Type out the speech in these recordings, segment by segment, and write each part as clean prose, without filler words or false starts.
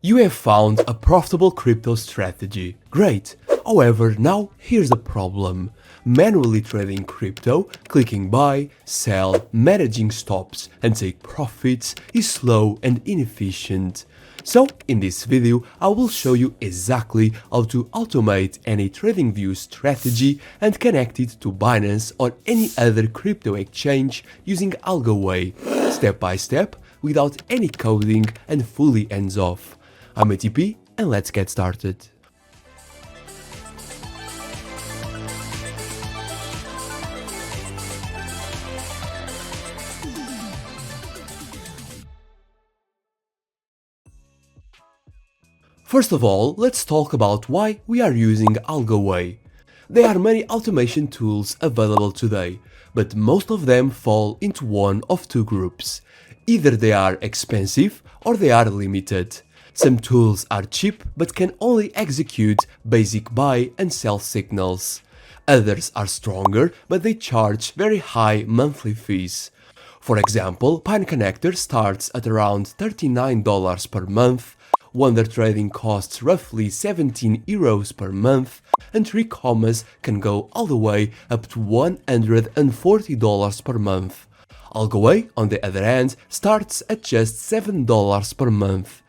You have found a profitable crypto strategy. Great! However, now here's the problem. Manually trading crypto, clicking buy, sell, managing stops and take profits is slow and inefficient. So, in this video, I will show you exactly how to automate any TradingView strategy and connect it to Binance or any other crypto exchange using AlgoWay, step by step, without any coding and fully hands-off. I'm ATP and let's get started. First of all, let's talk about why we are using AlgoWay. There are many automation tools available today, but most of them fall into one of two groups. Either they are expensive or they are limited. Some tools are cheap but can only execute basic buy and sell signals. Others are stronger but they charge very high monthly fees. For example, PineConnector starts at around $39 per month, WunderTrading costs roughly €17 per month, and 3 commas can go all the way up to $140 per month. AlgoWay, on the other hand, starts at just $7 per month.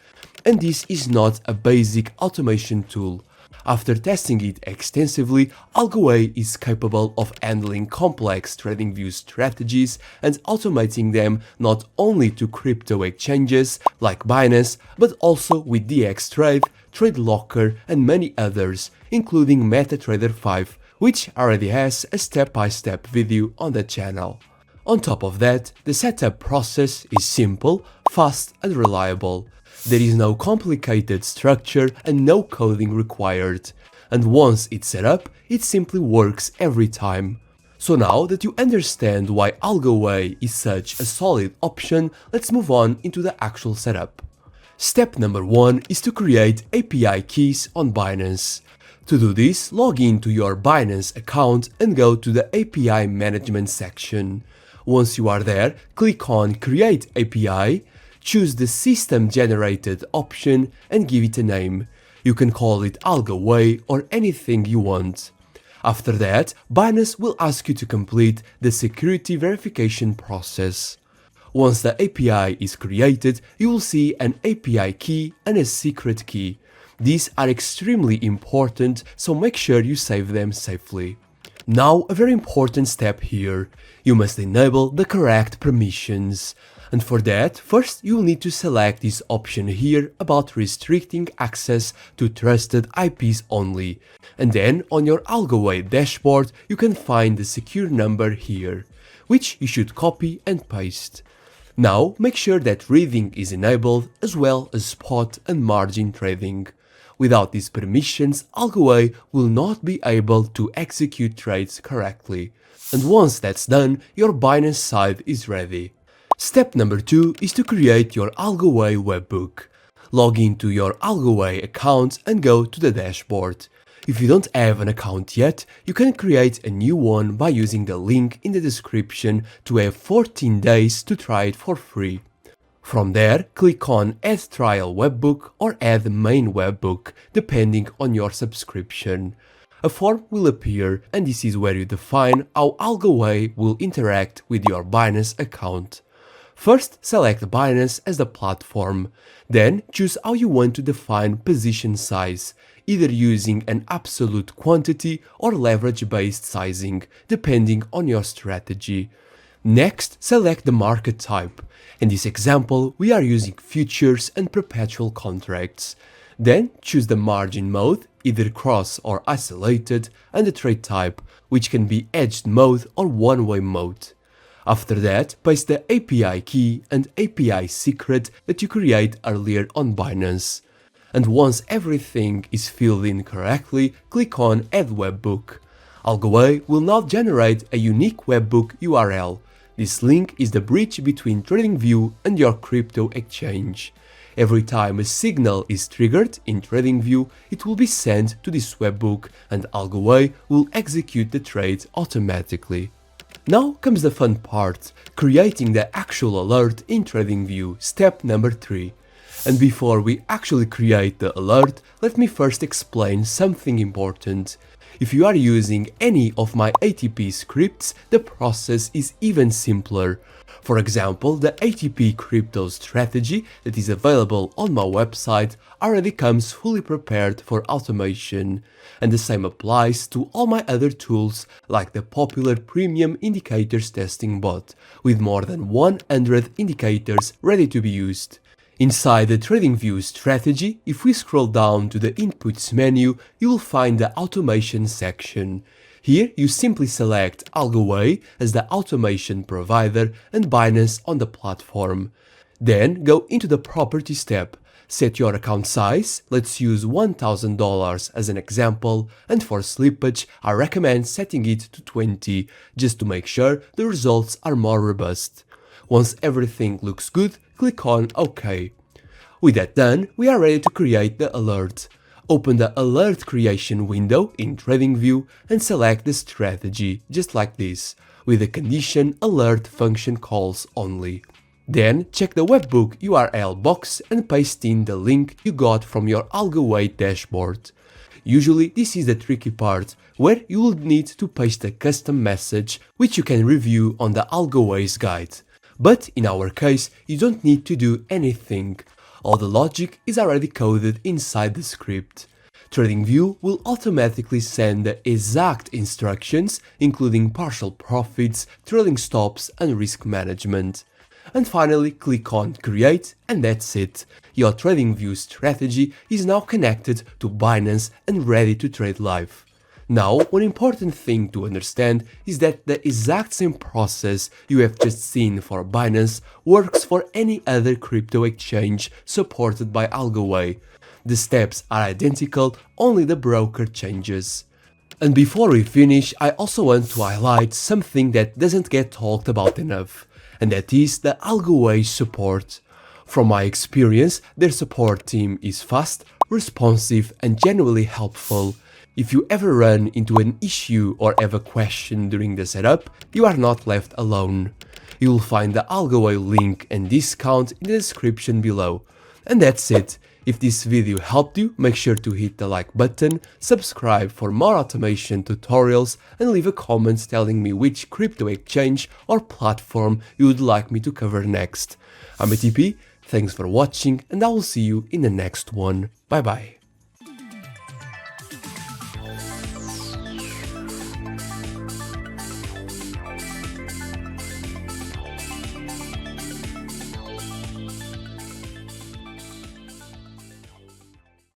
And this is not a basic automation tool. After testing it extensively, AlgoWay is capable of handling complex TradingView strategies and automating them not only to crypto exchanges like Binance, but also with DxTrade, Tradelocker and many others, including MetaTrader 5, which already has a step-by-step video on the channel. On top of that, the setup process is simple, fast and reliable. There is no complicated structure and no coding required. And once it's set up, it simply works every time. So now that you understand why AlgoWay is such a solid option, let's move on into the actual setup. Step number 1 is to create API keys on Binance. To do this, log into your Binance account and go to the API management section. Once you are there, click on Create API, choose the System Generated option and give it a name. You can call it AlgoWay or anything you want. After that, Binance will ask you to complete the security verification process. Once the API is created, you will see an API key and a secret key. These are extremely important, so make sure you save them safely. Now, a very important step here. You must enable the correct permissions. And for that, first you'll need to select this option here about restricting access to trusted IPs only. And then on your AlgoWay dashboard, you can find the secure number here, which you should copy and paste. Now, make sure that reading is enabled as well as spot and margin trading. Without these permissions, AlgoWay will not be able to execute trades correctly. And once that's done, your Binance side is ready. Step number 2 is to create your AlgoWay webbook. Log into your AlgoWay account and go to the dashboard. If you don't have an account yet, you can create a new one by using the link in the description to have 14 days to try it for free. From there, click on Add Trial Webbook or Add Main Webbook, depending on your subscription. A form will appear and this is where you define how AlgoWay will interact with your Binance account. First, select Binance as the platform. Then, choose how you want to define position size, either using an absolute quantity or leverage-based sizing, depending on your strategy. Next, select the market type. In this example, we are using futures and perpetual contracts. Then, choose the margin mode, either cross or isolated, and the trade type, which can be edged mode or one-way mode. After that, paste the API key and API secret that you create earlier on Binance. And once everything is filled in correctly, click on Add Webbook. AlgoWay will now generate a unique webbook URL. This link is the bridge between TradingView and your crypto exchange. Every time a signal is triggered in TradingView, it will be sent to this webbook and AlgoWay will execute the trade automatically. Now comes the fun part, creating the actual alert in TradingView, step number 3. And before we actually create the alert, let me first explain something important. If you are using any of my ATP scripts, the process is even simpler. For example, the ATP crypto strategy that is available on my website already comes fully prepared for automation. And the same applies to all my other tools like the popular premium indicators testing bot, with more than 100 indicators ready to be used. Inside the TradingView strategy, if we scroll down to the Inputs menu, you will find the Automation section. Here you simply select AlgoWay as the automation provider and Binance on the platform. Then go into the Properties tab, set your account size, let's use $1,000 as an example, and for slippage I recommend setting it to 20, just to make sure the results are more robust. Once everything looks good, click on OK. With that done, we are ready to create the alert. Open the alert creation window in TradingView and select the strategy, just like this, with the condition alert function calls only. Then check the webbook URL box and paste in the link you got from your AlgoWay dashboard. Usually this is the tricky part, where you will need to paste a custom message which you can review on the AlgoWay's guide. But in our case, you don't need to do anything. All the logic is already coded inside the script. TradingView will automatically send the exact instructions, including partial profits, trailing stops and risk management. And finally click on Create and that's it. Your TradingView strategy is now connected to Binance and ready to trade live. Now, one important thing to understand is that the exact same process you have just seen for Binance works for any other crypto exchange supported by AlgoWay. The steps are identical, only the broker changes. And before we finish, I also want to highlight something that doesn't get talked about enough, and that is the AlgoWay support. From my experience, their support team is fast, responsive and genuinely helpful. If you ever run into an issue or have a question during the setup, you are not left alone. You will find the AlgoWay link and discount in the description below. And that's it. If this video helped you, make sure to hit the like button, subscribe for more automation tutorials and leave a comment telling me which crypto exchange or platform you would like me to cover next. I'm ATP, thanks for watching and I will see you in the next one. Bye bye.